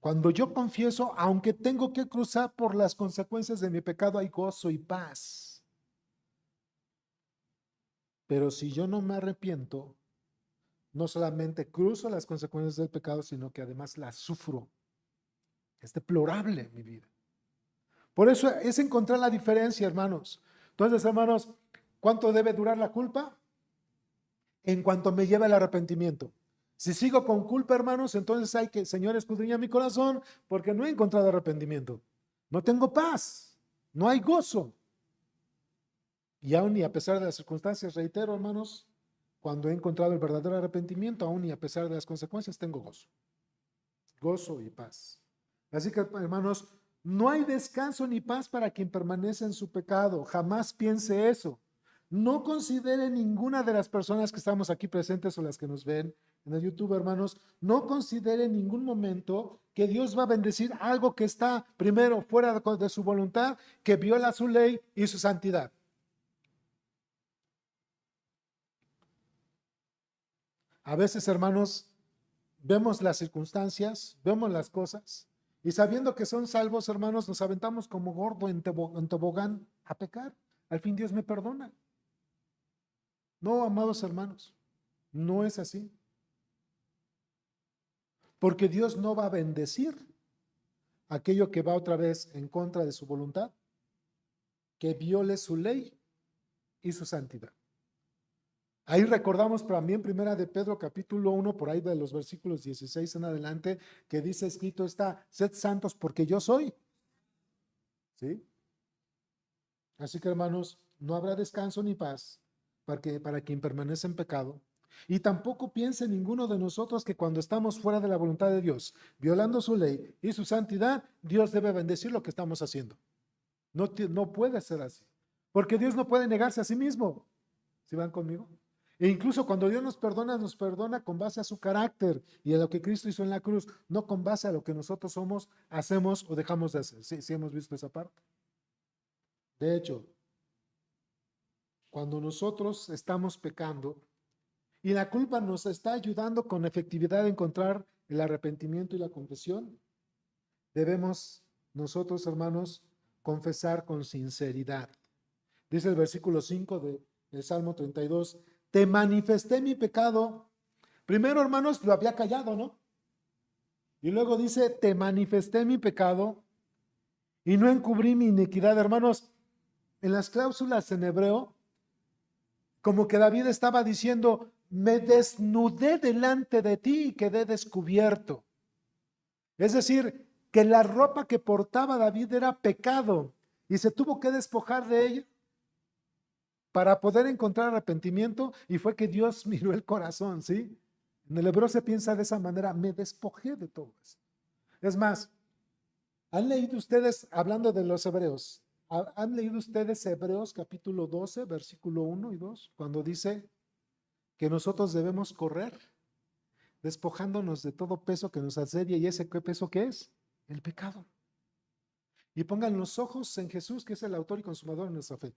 Cuando yo confieso, aunque tengo que cruzar por las consecuencias de mi pecado, hay gozo y paz. Pero si yo no me arrepiento, no solamente cruzo las consecuencias del pecado, sino que además las sufro. Es deplorable en mi vida. Por eso es encontrar la diferencia, hermanos. Entonces, hermanos, ¿cuánto debe durar la culpa? En cuanto me lleve el arrepentimiento. Si sigo con culpa, hermanos, entonces hay que, Señor, escudriña mi corazón, porque no he encontrado arrepentimiento. No tengo paz, no hay gozo. Y aún y a pesar de las circunstancias, reitero, hermanos, cuando he encontrado el verdadero arrepentimiento, aún y a pesar de las consecuencias, tengo gozo. Gozo y paz. Así que, hermanos, no hay descanso ni paz para quien permanece en su pecado. Jamás piense eso. No considere ninguna de las personas que estamos aquí presentes o las que nos ven en el YouTube, hermanos, no considere en ningún momento que Dios va a bendecir algo que está primero fuera de su voluntad, que viola su ley y su santidad. A veces, hermanos, vemos las circunstancias, vemos las cosas, y sabiendo que son salvos, hermanos, nos aventamos como gordo en tobogán a pecar. Al fin Dios me perdona. No, amados hermanos, no es así. Porque Dios no va a bendecir aquello que va otra vez en contra de su voluntad, que viole su ley y su santidad. Ahí recordamos también primera de Pedro capítulo 1, por ahí de los versículos 16 en adelante, que dice escrito está, sed santos porque yo soy. ¿Sí? Así que hermanos, no habrá descanso ni paz para quien permanece en pecado. Y tampoco piense ninguno de nosotros que cuando estamos fuera de la voluntad de Dios, violando su ley y su santidad, Dios debe bendecir lo que estamos haciendo. No puede ser así. Porque Dios no puede negarse a sí mismo. ¿Sí van conmigo? E incluso cuando Dios nos perdona con base a su carácter y a lo que Cristo hizo en la cruz, no con base a lo que nosotros somos, hacemos o dejamos de hacer. Sí hemos visto esa parte. De hecho, cuando nosotros estamos pecando y la culpa nos está ayudando con efectividad a encontrar el arrepentimiento y la confesión, debemos nosotros, hermanos, confesar con sinceridad. Dice el versículo 5 del Salmo 32, te manifesté mi pecado. Primero, hermanos, lo había callado, ¿no? Y luego dice, te manifesté mi pecado y no encubrí mi iniquidad. Hermanos, en las cláusulas en hebreo, como que David estaba diciendo, me desnudé delante de ti y quedé descubierto. Es decir, que la ropa que portaba David era pecado y se tuvo que despojar de ella para poder encontrar arrepentimiento, y fue que Dios miró el corazón, ¿sí? En el hebreo se piensa de esa manera, me despojé de todo eso. Es más, ¿han leído ustedes, hablando de los hebreos, han leído ustedes Hebreos capítulo 12, versículo 1 y 2, cuando dice que nosotros debemos correr, despojándonos de todo peso que nos asedia, y ese peso ¿qué es? El pecado. Y pongan los ojos en Jesús, que es el autor y consumador de nuestra fe.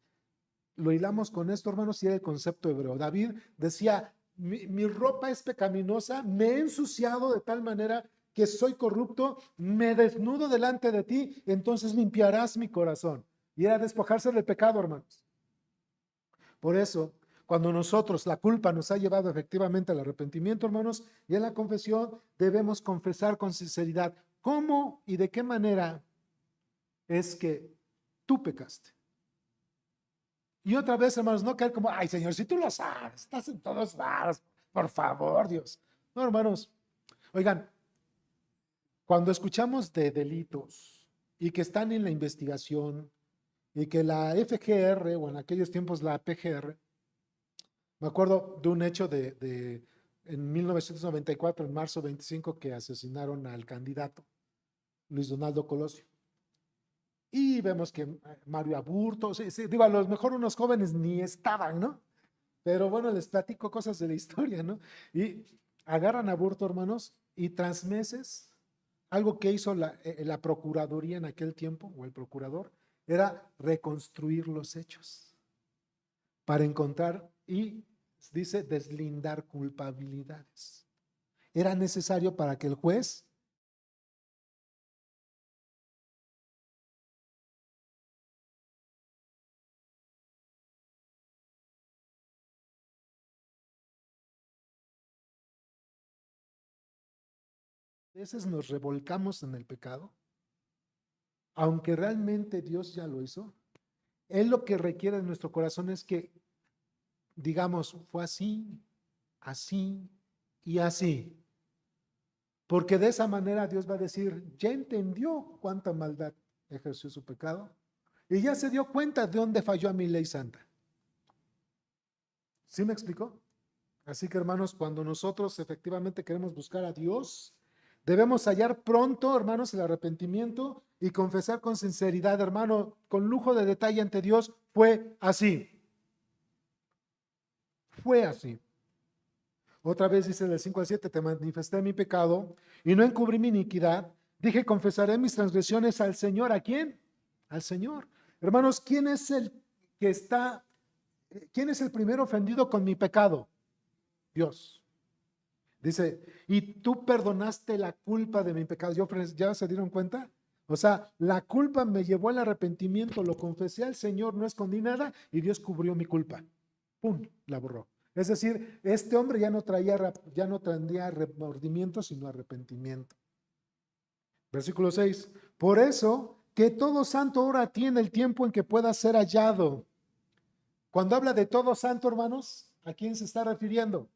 Lo hilamos con esto, hermanos, y era el concepto hebreo. David decía, mi ropa es pecaminosa, me he ensuciado de tal manera que soy corrupto, me desnudo delante de ti, entonces limpiarás mi corazón. Y era despojarse del pecado, hermanos. Por eso, cuando nosotros, la culpa nos ha llevado efectivamente al arrepentimiento, hermanos, y en la confesión debemos confesar con sinceridad cómo y de qué manera es que tú pecaste. Y otra vez, hermanos, no caer como, ay, Señor, si tú lo sabes, estás en todos lados, por favor, Dios. No, hermanos, oigan, cuando escuchamos de delitos y que están en la investigación y que la FGR, o en aquellos tiempos la PGR, me acuerdo de un hecho en 1994, en marzo 25, que asesinaron al candidato Luis Donaldo Colosio. Y vemos que Mario Aburto, sí, digo, a lo mejor unos jóvenes ni estaban, ¿no? Pero bueno, les platico cosas de la historia, ¿no? Y agarran a Aburto, hermanos, y tras meses, algo que hizo la Procuraduría en aquel tiempo, o el procurador, era reconstruir los hechos para encontrar y, dice, deslindar culpabilidades. Era necesario para que el juez a veces nos revolcamos en el pecado, aunque realmente Dios ya lo hizo. Él lo que requiere de nuestro corazón es que digamos, fue así, así y así. Porque de esa manera Dios va a decir, ya entendió cuánta maldad ejerció su pecado y ya se dio cuenta de dónde falló a mi ley santa. ¿Sí me explicó? Así que hermanos, cuando nosotros efectivamente queremos buscar a Dios, debemos hallar pronto, hermanos, el arrepentimiento y confesar con sinceridad, hermano, con lujo de detalle ante Dios, fue así. Fue así. Otra vez dice del 5 al 7, te manifesté mi pecado y no encubrí mi iniquidad. Dije, confesaré mis transgresiones al Señor. ¿A quién? Al Señor. Hermanos, ¿quién es el quién es el primero ofendido con mi pecado? Dios. Dice, y tú perdonaste la culpa de mi pecado. ¿Ya se dieron cuenta? O sea, la culpa me llevó al arrepentimiento, lo confesé al Señor, no escondí nada y Dios cubrió mi culpa. ¡Pum! La borró. Es decir, este hombre ya no tendría remordimiento, sino arrepentimiento. Versículo 6. Por eso, que todo santo ahora tiene el tiempo en que pueda ser hallado. Cuando habla de todo santo, hermanos, ¿a quién se está refiriendo?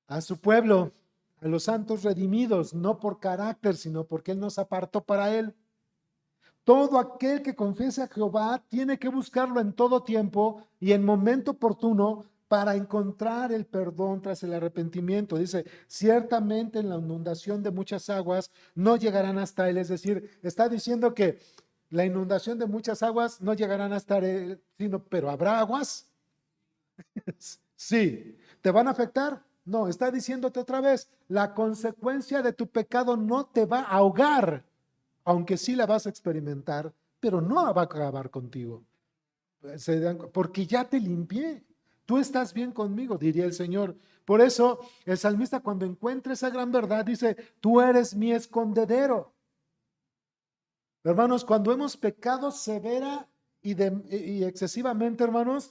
A su pueblo, a los santos redimidos, no por carácter, sino porque Él nos apartó para Él. Todo aquel que confiese a Jehová tiene que buscarlo en todo tiempo y en momento oportuno para encontrar el perdón tras el arrepentimiento. Dice, ciertamente en la inundación de muchas aguas no llegarán hasta Él. Es decir, está diciendo que la inundación de muchas aguas no llegarán hasta Él, pero ¿habrá aguas? Sí. ¿Te van a afectar? No, está diciéndote otra vez, la consecuencia de tu pecado no te va a ahogar, aunque sí la vas a experimentar, pero no va a acabar contigo. Porque ya te limpié. Tú estás bien conmigo, diría el Señor. Por eso el salmista, cuando encuentra esa gran verdad, dice, tú eres mi escondedero. Hermanos, cuando hemos pecado severa y excesivamente, hermanos,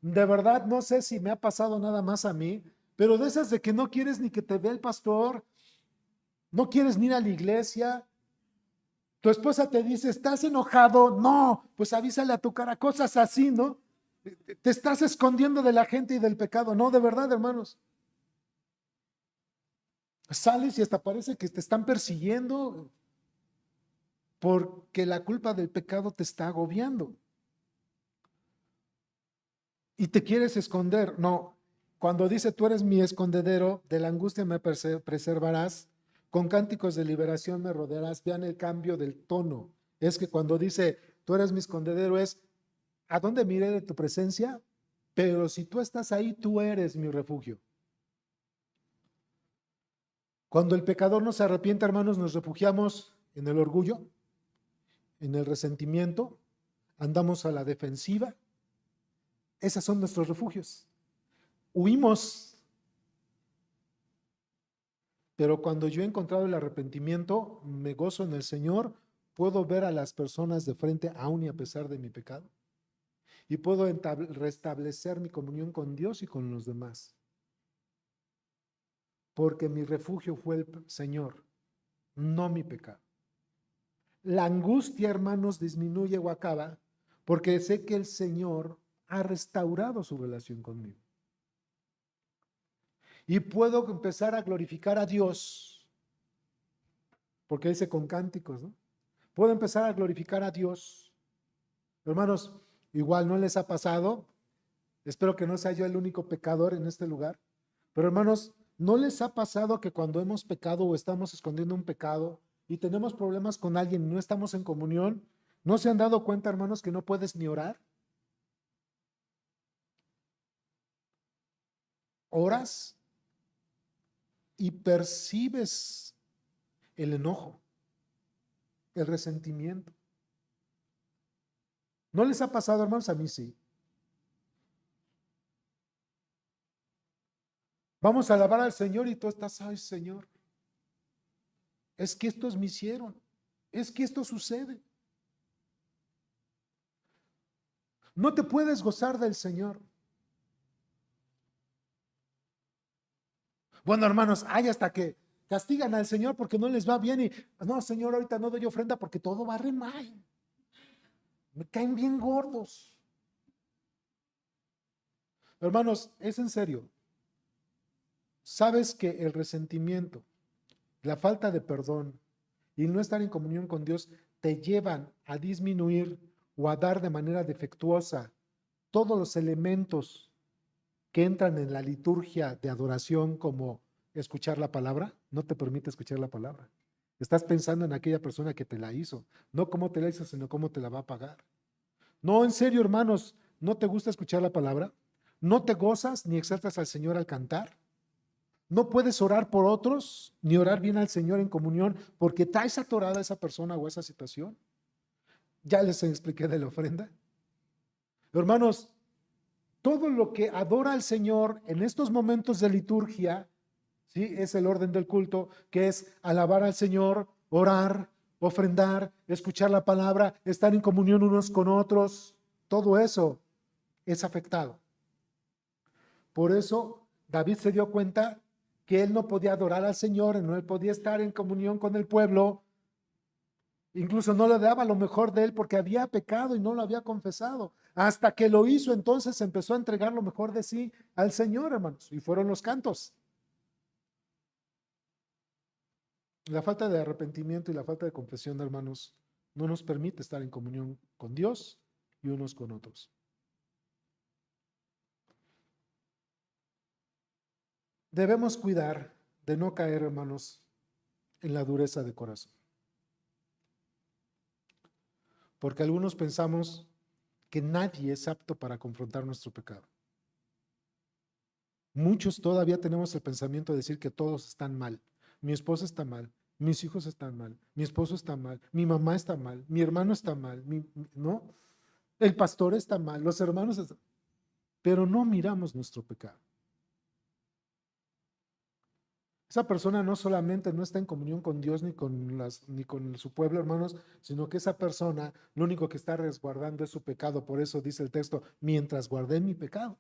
de verdad no sé si me ha pasado nada más a mí, pero de esas de que no quieres ni que te vea el pastor, no quieres ni ir a la iglesia. Tu esposa te dice, ¿estás enojado? No, pues avísale a tu cara, cosas así, ¿no? Te estás escondiendo de la gente y del pecado. No, de verdad, hermanos. Sales y hasta parece que te están persiguiendo porque la culpa del pecado te está agobiando. Y te quieres esconder. No, cuando dice tú eres mi escondedero, de la angustia me preservarás, con cánticos de liberación me rodearás. Vean el cambio del tono. Es que cuando dice tú eres mi escondedero es ¿a dónde miré de tu presencia? Pero si tú estás ahí, tú eres mi refugio. Cuando el pecador no se arrepiente, hermanos, nos refugiamos en el orgullo, en el resentimiento, andamos a la defensiva. Esos son nuestros refugios. Huimos. Pero cuando yo he encontrado el arrepentimiento, me gozo en el Señor, puedo ver a las personas de frente aún y a pesar de mi pecado. Y puedo restablecer mi comunión con Dios y con los demás. Porque mi refugio fue el Señor, no mi pecado. La angustia, hermanos, disminuye o acaba porque sé que el Señor ha restaurado su relación conmigo. Y puedo empezar a glorificar a Dios, porque dice con cánticos, ¿no? Puedo empezar a glorificar a Dios. Hermanos, igual no les ha pasado, espero que no sea yo el único pecador en este lugar, pero hermanos, ¿no les ha pasado que cuando hemos pecado o estamos escondiendo un pecado y tenemos problemas con alguien y no estamos en comunión, no se han dado cuenta, hermanos, que no puedes ni orar? Oras y percibes el enojo, el resentimiento. ¿No les ha pasado, hermanos? A mí sí. Vamos a alabar al Señor y tú estás, ay Señor, es que estos me hicieron, es que esto sucede. No te puedes gozar del Señor. Bueno, hermanos, hay hasta que castigan al Señor porque no les va bien y, no, Señor, ahorita no doy ofrenda porque todo va re mal. Me caen bien gordos. Hermanos, es en serio. ¿Sabes que el resentimiento, la falta de perdón y no estar en comunión con Dios te llevan a disminuir o a dar de manera defectuosa todos los elementos que entran en la liturgia de adoración, como escuchar la palabra? No te permite escuchar la palabra. Estás pensando en aquella persona que te la hizo, no cómo te la hizo, sino cómo te la va a pagar. No, en serio, hermanos, ¿no te gusta escuchar la palabra? ¿No te gozas ni exaltas al Señor al cantar? ¿No puedes orar por otros ni orar bien al Señor en comunión porque traes atorada a esa persona o esa situación? Ya les expliqué de la ofrenda. Hermanos, todo lo que adora al Señor en estos momentos de liturgia, ¿sí? Es el orden del culto, que es alabar al Señor, orar, ofrendar, escuchar la palabra, estar en comunión unos con otros. Todo eso es afectado. Por eso David se dio cuenta que él no podía adorar al Señor, no él podía estar en comunión con el pueblo, incluso no le daba lo mejor de él porque había pecado y no lo había confesado. Hasta que lo hizo, entonces empezó a entregar lo mejor de sí al Señor, hermanos, y fueron los cantos. La falta de arrepentimiento y la falta de confesión, hermanos, no nos permite estar en comunión con Dios y unos con otros. Debemos cuidar de no caer, hermanos, en la dureza de corazón. Porque algunos pensamos que nadie es apto para confrontar nuestro pecado. Muchos todavía tenemos el pensamiento de decir que todos están mal. Mi esposa está mal, mis hijos están mal, mi esposo está mal, mi mamá está mal, mi hermano está mal, ¿no? El pastor está mal, los hermanos están... Pero no miramos nuestro pecado. Esa persona no solamente no está en comunión con Dios ni con su pueblo, hermanos, sino que esa persona lo único que está resguardando es su pecado. Por eso dice el texto, mientras guardé mi pecado.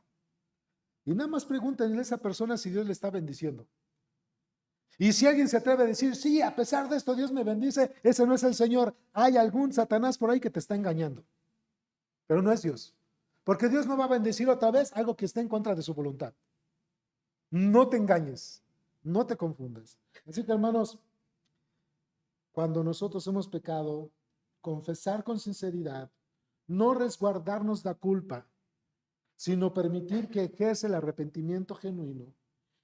Y nada más pregúntenle a esa persona si Dios le está bendiciendo. Y si alguien se atreve a decir, sí, a pesar de esto Dios me bendice, ese no es el Señor. Hay algún Satanás por ahí que te está engañando. Pero no es Dios. Porque Dios no va a bendecir otra vez algo que esté en contra de su voluntad. No te engañes, no te confundas. Así que, hermanos, cuando nosotros hemos pecado, confesar con sinceridad, no resguardarnos la culpa, sino permitir que ejerce el arrepentimiento genuino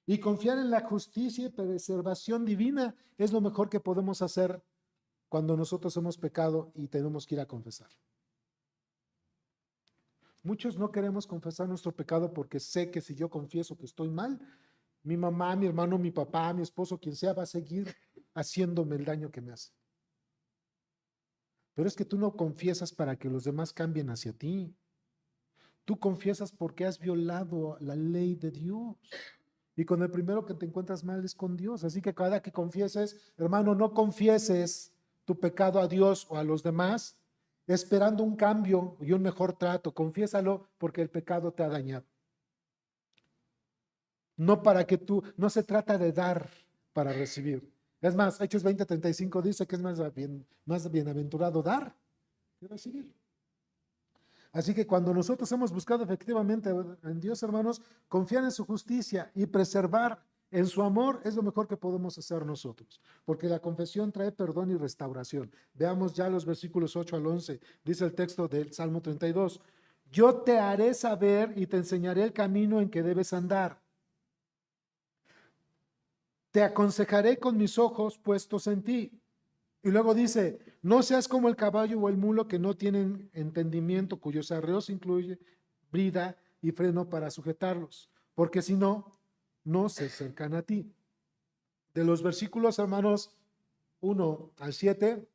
y confiar en la justicia y preservación divina es lo mejor que podemos hacer cuando nosotros hemos pecado y tenemos que ir a confesar. Muchos no queremos confesar nuestro pecado porque sé que si yo confieso que estoy mal, mi mamá, mi hermano, mi papá, mi esposo, quien sea, va a seguir haciéndome el daño que me hace. Pero es que tú no confiesas para que los demás cambien hacia ti. Tú confiesas porque has violado la ley de Dios. Y con el primero que te encuentras mal es con Dios. Así que cada que confieses, hermano, no confieses tu pecado a Dios o a los demás esperando un cambio y un mejor trato. Confiésalo porque el pecado te ha dañado. No para que tú, no se trata de dar para recibir. Es más, Hechos 20:35 dice que es más bienaventurado dar que recibir. Así que cuando nosotros hemos buscado efectivamente en Dios, hermanos, confiar en su justicia y preservar en su amor es lo mejor que podemos hacer nosotros, porque la confesión trae perdón y restauración. Veamos ya los versículos 8 al 11, dice el texto del Salmo 32. Yo te haré saber y te enseñaré el camino en que debes andar. Te aconsejaré con mis ojos puestos en ti. Y luego dice, no seas como el caballo o el mulo que no tienen entendimiento, cuyos arreos incluye brida y freno para sujetarlos, porque si no, no se acercan a ti. De los versículos, hermanos, 1 al 7,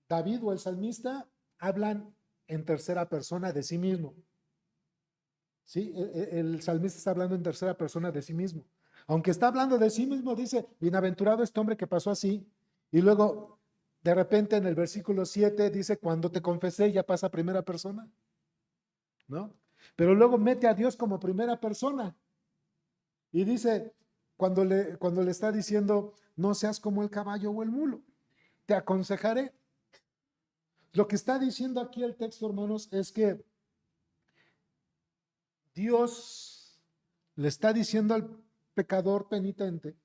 David o el salmista hablan en tercera persona de sí mismo. ¿Sí? El salmista está hablando en tercera persona de sí mismo. Aunque está hablando de sí mismo, dice, bienaventurado este hombre que pasó así. Y luego, de repente en el versículo 7 dice, cuando te confesé, ya pasa a primera persona, ¿no? Pero luego mete a Dios como primera persona. Y dice, cuando le está diciendo, no seas como el caballo o el mulo, te aconsejaré. Lo que está diciendo aquí el texto, hermanos, es que Dios le está diciendo al pecador penitente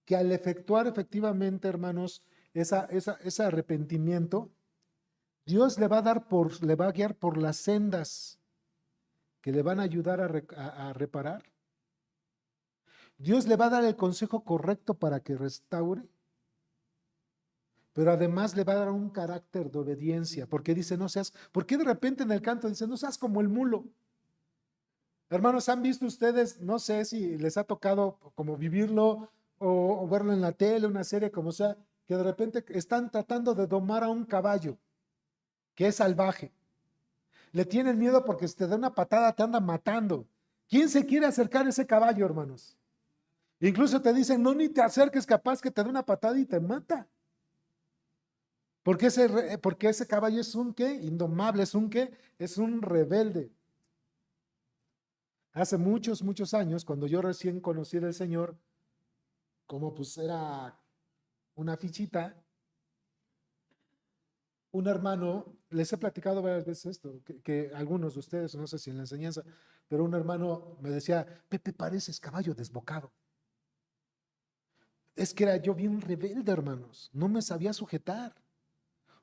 que al efectuar efectivamente, hermanos, ese arrepentimiento, Dios le va a guiar por las sendas que le van a ayudar a reparar. Dios le va a dar el consejo correcto para que restaure, pero además le va a dar un carácter de obediencia, porque dice, no seas, ¿por qué de repente en el canto dice, no seas como el mulo? Hermanos, ¿han visto ustedes, no sé si les ha tocado como vivirlo o verlo en la tele, una serie como sea, que de repente están tratando de domar a un caballo que es salvaje? Le tienen miedo porque si te da una patada te anda matando. ¿Quién se quiere acercar a ese caballo, hermanos? Incluso te dicen, no, ni te acerques, capaz que te dé una patada y te mata. Porque ese caballo es un ¿qué? Indomable, es un ¿qué? Es un rebelde. Hace muchos, muchos años, cuando yo recién conocí al Señor, como pues era una fichita, un hermano, les he platicado varias veces esto, que algunos de ustedes, no sé si en la enseñanza, pero un hermano me decía, Pepe, pareces caballo desbocado. Es que era yo bien rebelde, hermanos, no me sabía sujetar.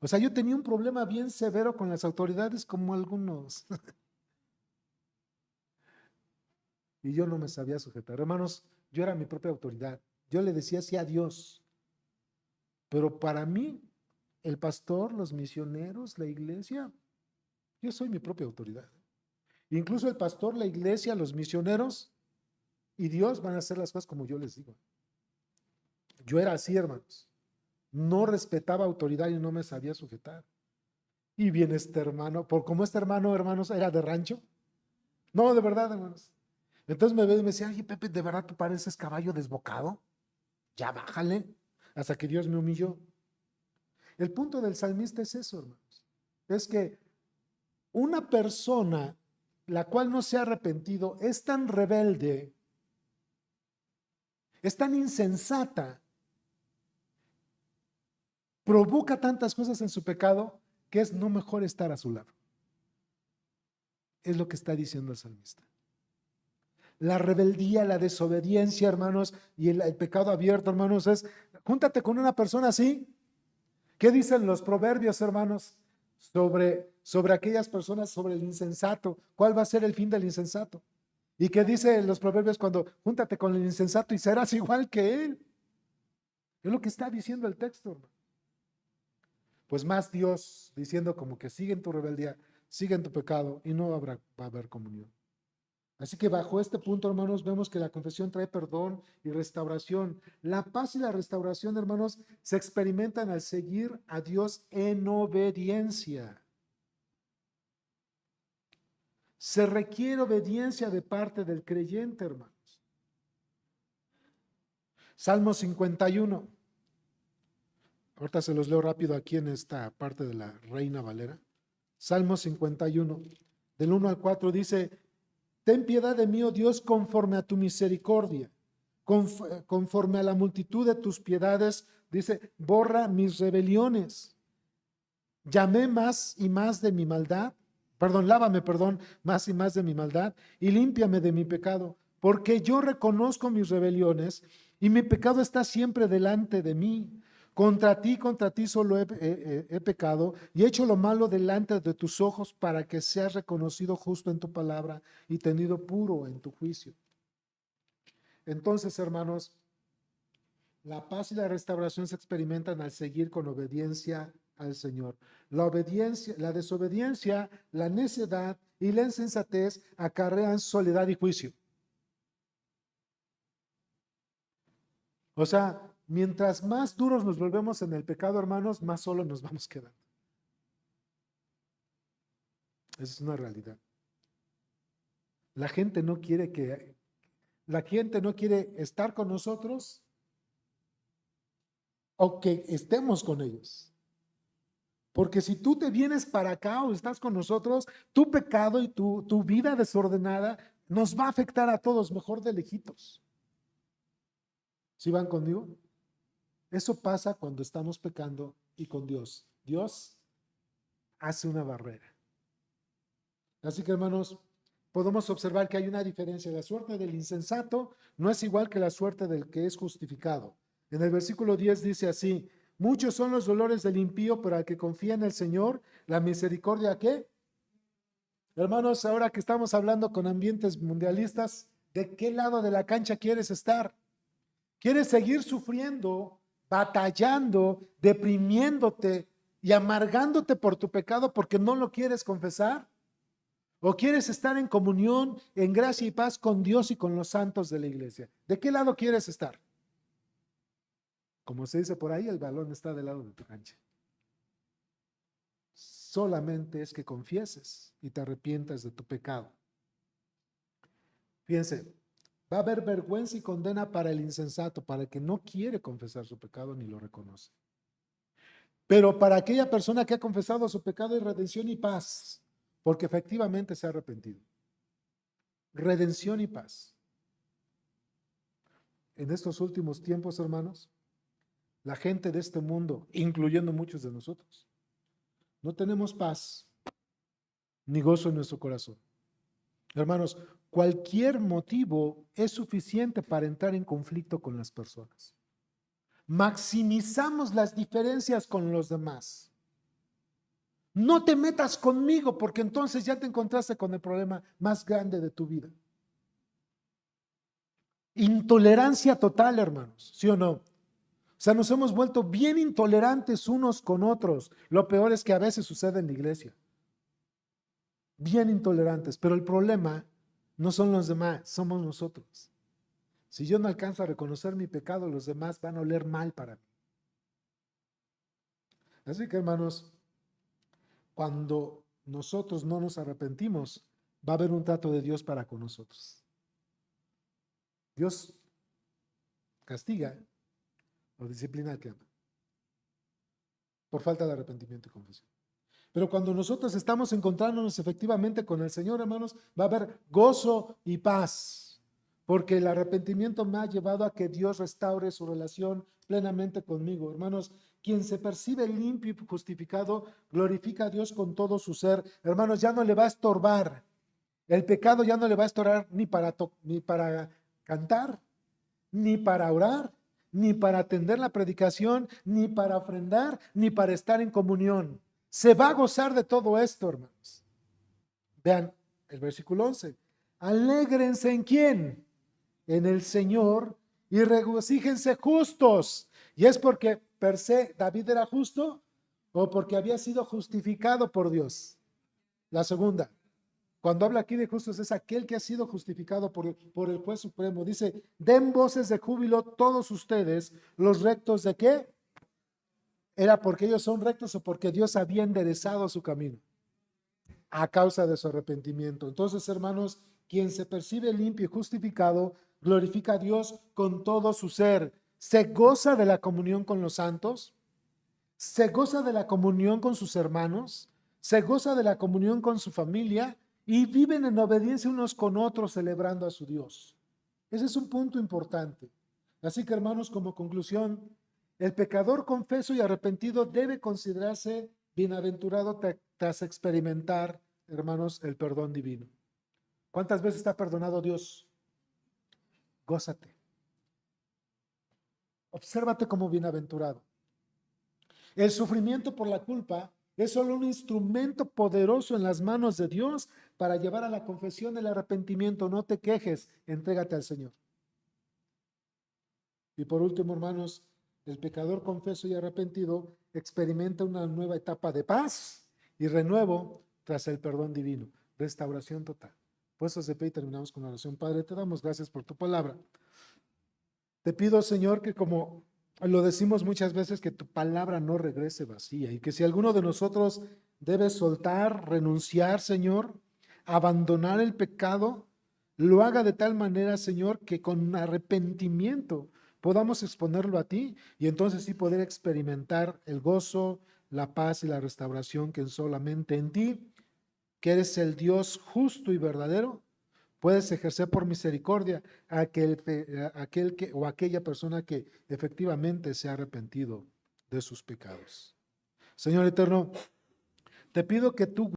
O sea, yo tenía un problema bien severo con las autoridades como algunos. Y yo no me sabía sujetar. Hermanos, yo era mi propia autoridad. Yo le decía sí a Dios. Pero para mí, el pastor, los misioneros, la iglesia, yo soy mi propia autoridad. Incluso el pastor, la iglesia, los misioneros y Dios van a hacer las cosas como yo les digo. Yo era así, hermanos. No respetaba autoridad y no me sabía sujetar. Y viene este hermano, por como este hermano, hermanos, era de rancho. No, de verdad, hermanos. Entonces me ve y me decía, oye, Pepe, ¿de verdad tú pareces caballo desbocado? Ya bájale. Hasta que Dios me humilló. El punto del salmista es eso, hermanos. Es que una persona la cual no se ha arrepentido es tan rebelde, es tan insensata, provoca tantas cosas en su pecado que es no mejor estar a su lado. Es lo que está diciendo el salmista. La rebeldía, la desobediencia, hermanos, y el pecado abierto, hermanos, es, júntate con una persona así. ¿Qué dicen los proverbios, hermanos, sobre aquellas personas, sobre el insensato? ¿Cuál va a ser el fin del insensato? ¿Y qué dicen los proverbios cuando júntate con el insensato y serás igual que él? Es lo que está diciendo el texto, hermano. Pues más Dios diciendo como que sigue en tu rebeldía, sigue en tu pecado y no va a haber comunión. Así que bajo este punto, hermanos, vemos que la confesión trae perdón y restauración. La paz y la restauración, hermanos, se experimentan al seguir a Dios en obediencia. Se requiere obediencia de parte del creyente, hermanos. Salmo 51. Ahorita se los leo rápido aquí en esta parte de la Reina Valera. Salmo 51, del 1 al 4 dice, ten piedad de mí, oh Dios, conforme a tu misericordia, conforme a la multitud de tus piedades, dice, borra mis rebeliones. Llamé más y más de mi maldad, lávame, más y más de mi maldad y límpiame de mi pecado, porque yo reconozco mis rebeliones y mi pecado está siempre delante de mí. Contra ti solo he pecado y he hecho lo malo delante de tus ojos para que seas reconocido justo en tu palabra y tenido puro en tu juicio. Entonces, hermanos, la paz y la restauración se experimentan al seguir con obediencia al Señor. La obediencia, la desobediencia, la necedad y la insensatez acarrean soledad y juicio. O sea, mientras más duros nos volvemos en el pecado, hermanos, más solos nos vamos quedando. Esa es una realidad. La gente no quiere estar con nosotros o que estemos con ellos. Porque si tú te vienes para acá o estás con nosotros, tu pecado y tu vida desordenada nos va a afectar a todos, mejor de lejitos. ¿Sí van conmigo? Eso pasa cuando estamos pecando y con Dios. Dios hace una barrera. Así que, hermanos, podemos observar que hay una diferencia. La suerte del insensato no es igual que la suerte del que es justificado. En el versículo 10 dice así, muchos son los dolores del impío, pero al que confía en el Señor, la misericordia, ¿qué? Hermanos, ahora que estamos hablando con ambientes mundialistas, ¿de qué lado de la cancha quieres estar? ¿Quieres seguir sufriendo, batallando, deprimiéndote y amargándote por tu pecado porque no lo quieres confesar? ¿O quieres estar en comunión, en gracia y paz con Dios y con los santos de la iglesia? ¿De qué lado quieres estar? Como se dice por ahí, el balón está del lado de tu cancha. solamente es que confieses y te arrepientas de tu pecado. Fíjense, va a haber vergüenza y condena para el insensato, para el que no quiere confesar su pecado ni lo reconoce. Pero para aquella persona que ha confesado su pecado hay redención y paz, porque efectivamente se ha arrepentido. Redención y paz. En estos últimos tiempos, hermanos, la gente de este mundo, incluyendo muchos de nosotros, no tenemos paz ni gozo en nuestro corazón. Hermanos, cualquier motivo es suficiente para entrar en conflicto con las personas. Maximizamos las diferencias con los demás. No te metas conmigo porque entonces ya te encontraste con el problema más grande de tu vida. Intolerancia total, hermanos, ¿sí o no? O sea, nos hemos vuelto bien intolerantes unos con otros. Lo peor es que a veces sucede en la iglesia. Bien intolerantes, pero el problema no son los demás, somos nosotros. Si yo no alcanzo a reconocer mi pecado, los demás van a oler mal para mí. Así que, hermanos, cuando nosotros no nos arrepentimos, va a haber un trato de Dios para con nosotros. Dios castiga o disciplina al que ama por falta de arrepentimiento y confesión. Pero cuando nosotros estamos encontrándonos efectivamente con el Señor, hermanos, va a haber gozo y paz, porque el arrepentimiento me ha llevado a que Dios restaure su relación plenamente conmigo. Hermanos, quien se percibe limpio y justificado, glorifica a Dios con todo su ser. Hermanos, ya no le va a estorbar. El pecado ya no le va a estorbar ni para cantar, ni para orar, ni para atender la predicación, ni para ofrendar, ni para estar en comunión. Se va a gozar de todo esto, hermanos. Vean el versículo 11. Alégrense en quién? En el Señor, y regocíjense justos. Y es porque per se David era justo o porque había sido justificado por Dios. La segunda. Cuando habla aquí de justos es aquel que ha sido justificado por el juez supremo. Dice, den voces de júbilo todos ustedes, los rectos de qué? ¿Era porque ellos son rectos o porque Dios había enderezado su camino? A causa de su arrepentimiento. Entonces, hermanos, quien se percibe limpio y justificado, glorifica a Dios con todo su ser. Se goza de la comunión con los santos, se goza de la comunión con sus hermanos, se goza de la comunión con su familia y viven en obediencia unos con otros celebrando a su Dios. Ese es un punto importante. Así que, hermanos, como conclusión, el pecador confeso y arrepentido debe considerarse bienaventurado tras experimentar, hermanos, el perdón divino. ¿Cuántas veces te ha perdonado Dios? Gózate. Obsérvate como bienaventurado. El sufrimiento por la culpa es solo un instrumento poderoso en las manos de Dios para llevar a la confesión el arrepentimiento. No te quejes, entrégate al Señor. Y por último, hermanos, el pecador confeso y arrepentido experimenta una nueva etapa de paz y renuevo tras el perdón divino, restauración total. Puestos de pie y terminamos con la oración. Padre, te damos gracias por tu palabra. Te pido, Señor, que como lo decimos muchas veces, que tu palabra no regrese vacía y que si alguno de nosotros debe soltar, renunciar, Señor, abandonar el pecado, lo haga de tal manera, Señor, que con arrepentimiento podamos exponerlo a ti y entonces sí poder experimentar el gozo, la paz y la restauración que solamente en ti, que eres el Dios justo y verdadero, puedes ejercer por misericordia a aquel que o aquella persona que efectivamente se ha arrepentido de sus pecados. Señor eterno, te pido que tú